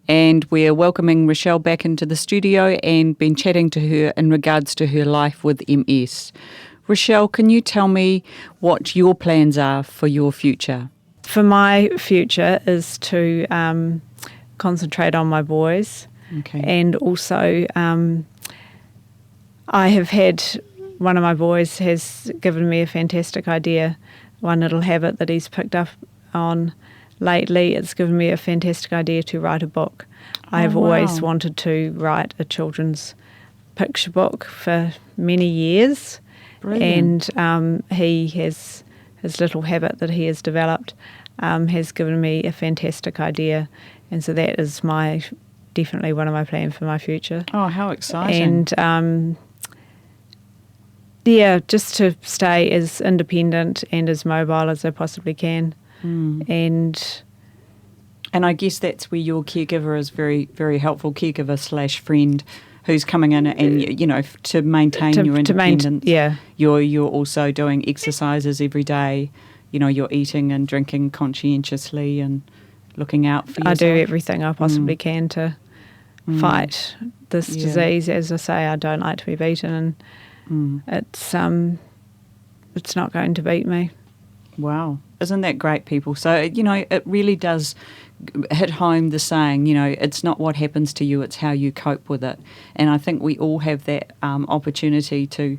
and we're welcoming Rachelle back into the studio and been chatting to her in regards to her life with MS. Rachelle, can you tell me what your plans are for your future? For my future is to concentrate on my boys. Okay. And also I have had, one of my boys has given me a fantastic idea, one little habit that he's picked up on lately. It's given me a fantastic idea to write a book. I have always wanted to write a children's picture book for many years. Brilliant. And he has, his little habit that he has developed has given me a fantastic idea. And so that is definitely one of my plans for my future. Oh, how exciting. And just to stay as independent and as mobile as I possibly can. And I guess that's where your caregiver is very, very helpful, caregiver / friend who's coming in and, you know, to maintain your independence. You're also doing exercises every day. You know, you're eating and drinking conscientiously and looking out for yourself. I do everything I possibly can to fight this disease. As I say, I don't like to be beaten, and it's not going to beat me. Wow. Isn't that great, people? So, you know, it really does hit home the saying, you know, it's not what happens to you, it's how you cope with it. And I think we all have that opportunity to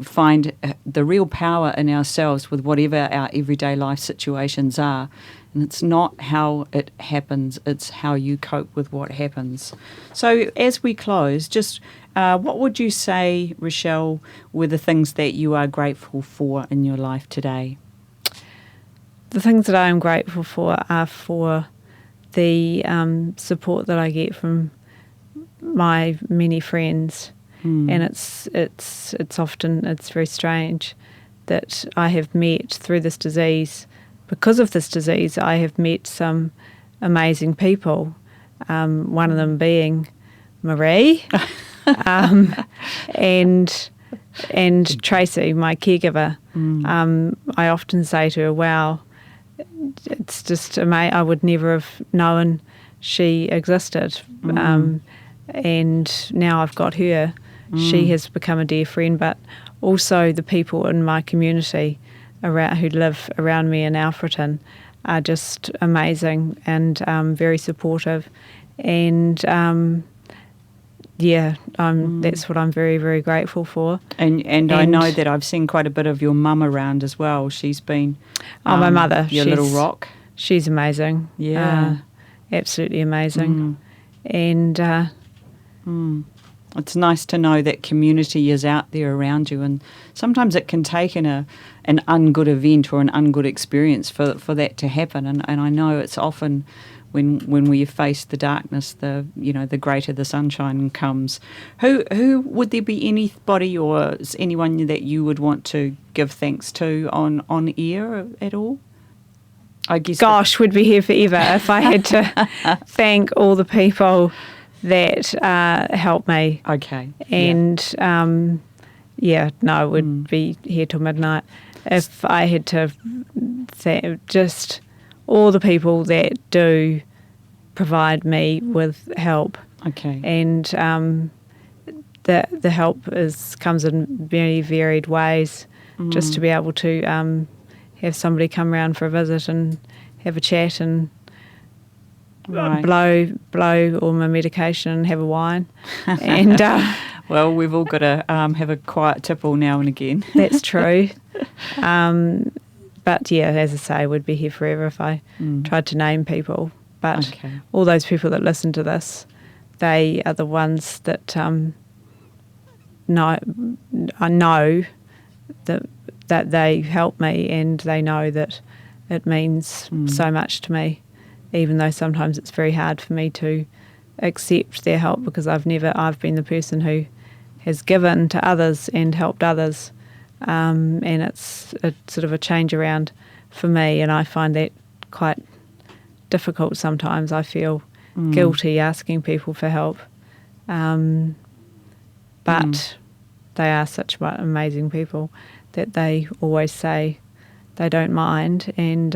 find the real power in ourselves with whatever our everyday life situations are. And it's not how it happens, it's how you cope with what happens. So as we close, just what would you say, Rachelle, were the things that you are grateful for in your life today? The things that I am grateful for are for the support that I get from my many friends. And it's very strange that I have met through this disease. Because of this disease, I have met some amazing people. One of them being Marie, and Tracy, my caregiver. I often say to her, "Wow, it's just amazing. I would never have known she existed." And now I've got her. She has become a dear friend, but also the people in my community who live around me in Alfreton are just amazing and very supportive. And that's what I'm very, very grateful for. And I know that I've seen quite a bit of your mum around as well. She's been my mother, your little rock. She's amazing. Yeah, absolutely amazing. And it's nice to know that community is out there around you, and sometimes it can take an ungood event or an ungood experience for that to happen. And I know it's often when we face the darkness, the greater the sunshine comes. Who would there be anybody or anyone that you would want to give thanks to on air at all? I guess. Gosh, we'd be here forever if I had to thank all the people that helped me. Okay. And I would be here till midnight if I had to say just all the people that do provide me with help. Okay. And the help comes in very varied ways. Just to be able to have somebody come round for a visit and have a chat and blow all my medication and have a wine. And well, we've all got to have a quiet tipple now and again. That's true. But yeah, as I say, we'd be here forever if I tried to name people. But all those people that listen to this, they are the ones that I know that they help me, and they know that it means so much to me, even though sometimes it's very hard for me to accept their help, because I've been the person who has given to others and helped others, and it's a sort of a change around for me, and I find that quite difficult sometimes. I feel guilty asking people for help, but they are such amazing people that they always say they don't mind, and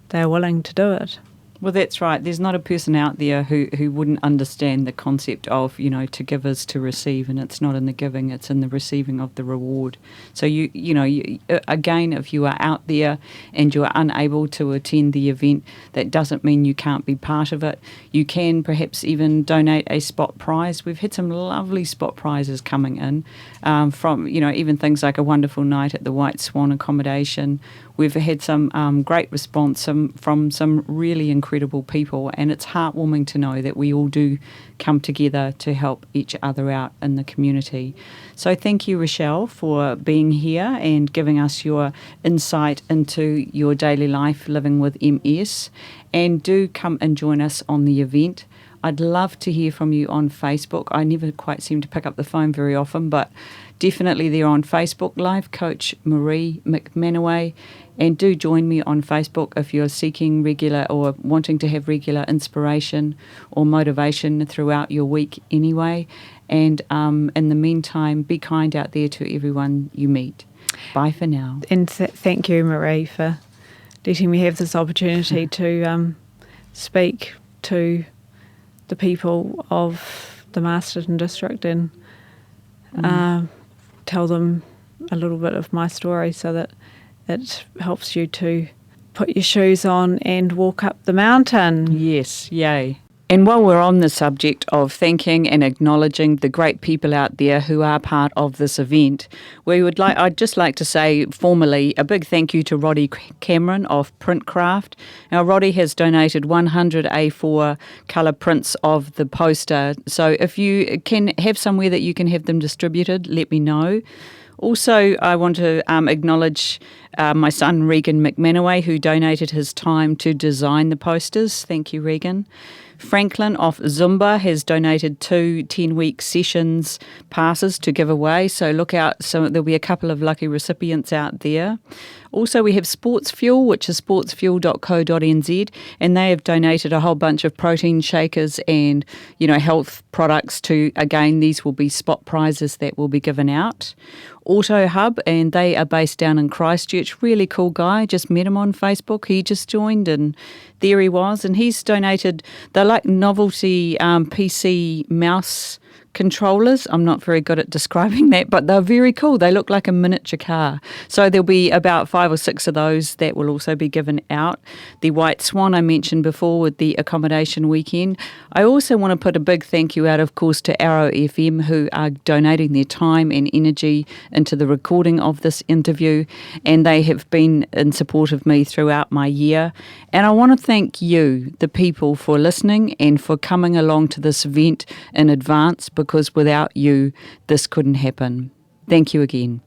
they're willing to do it. Well, that's right. There's not a person out there who wouldn't understand the concept of, to give is to receive, and it's not in the giving, it's in the receiving of the reward. So, again, if you are out there and you are unable to attend the event, that doesn't mean you can't be part of it. You can perhaps even donate a spot prize. We've had some lovely spot prizes coming in from, even things like a wonderful night at the White Swan accommodation. We've had some great response from some really incredible people, and it's heartwarming to know that we all do come together to help each other out in the community. So thank you, Rachelle, for being here and giving us your insight into your daily life living with MS. And do come and join us on the event. I'd love to hear from you on Facebook. I never quite seem to pick up the phone very often, but definitely they're on Facebook, Life Coach Marie McManaway. And do join me on Facebook if you're seeking regular or wanting to have regular inspiration or motivation throughout your week anyway. And in the meantime, be kind out there to everyone you meet. Bye for now. And thank you, Marie, for letting me have this opportunity to speak to the people of the Masterton district and tell them a little bit of my story so that it helps you to put your shoes on and walk up the mountain. Yes, yay. And while we're on the subject of thanking and acknowledging the great people out there who are part of this event, I'd just like to say formally a big thank you to Roddy Cameron of Printcraft. Now, Roddy has donated 100 A4 colour prints of the poster, so if you can have somewhere that you can have them distributed, let me know. Also, I want to acknowledge my son, Regan McManaway, who donated his time to design the posters. Thank you, Regan. Franklin of Zumba has donated 2 10-week sessions passes to give away, so look out. So there'll be a couple of lucky recipients out there. Also, we have Sports Fuel, which is sportsfuel.co.nz, and they have donated a whole bunch of protein shakers and, health products to, again, these will be spot prizes that will be given out. Auto Hub, and they are based down in Christchurch. Really cool guy. Just met him on Facebook. He just joined, and there he was. And he's donated, they're like novelty PC mouse controllers. I'm not very good at describing that, but they're very cool. They look like a miniature car. So there'll be about 5 or 6 of those that will also be given out. The White Swan I mentioned before with the accommodation weekend. I also want to put a big thank you out, of course, to Arrow FM, who are donating their time and energy into the recording of this interview, and they have been in support of me throughout my year. And I want to thank you, the people, for listening and for coming along to this event in advance, because without you, this couldn't happen. Thank you again.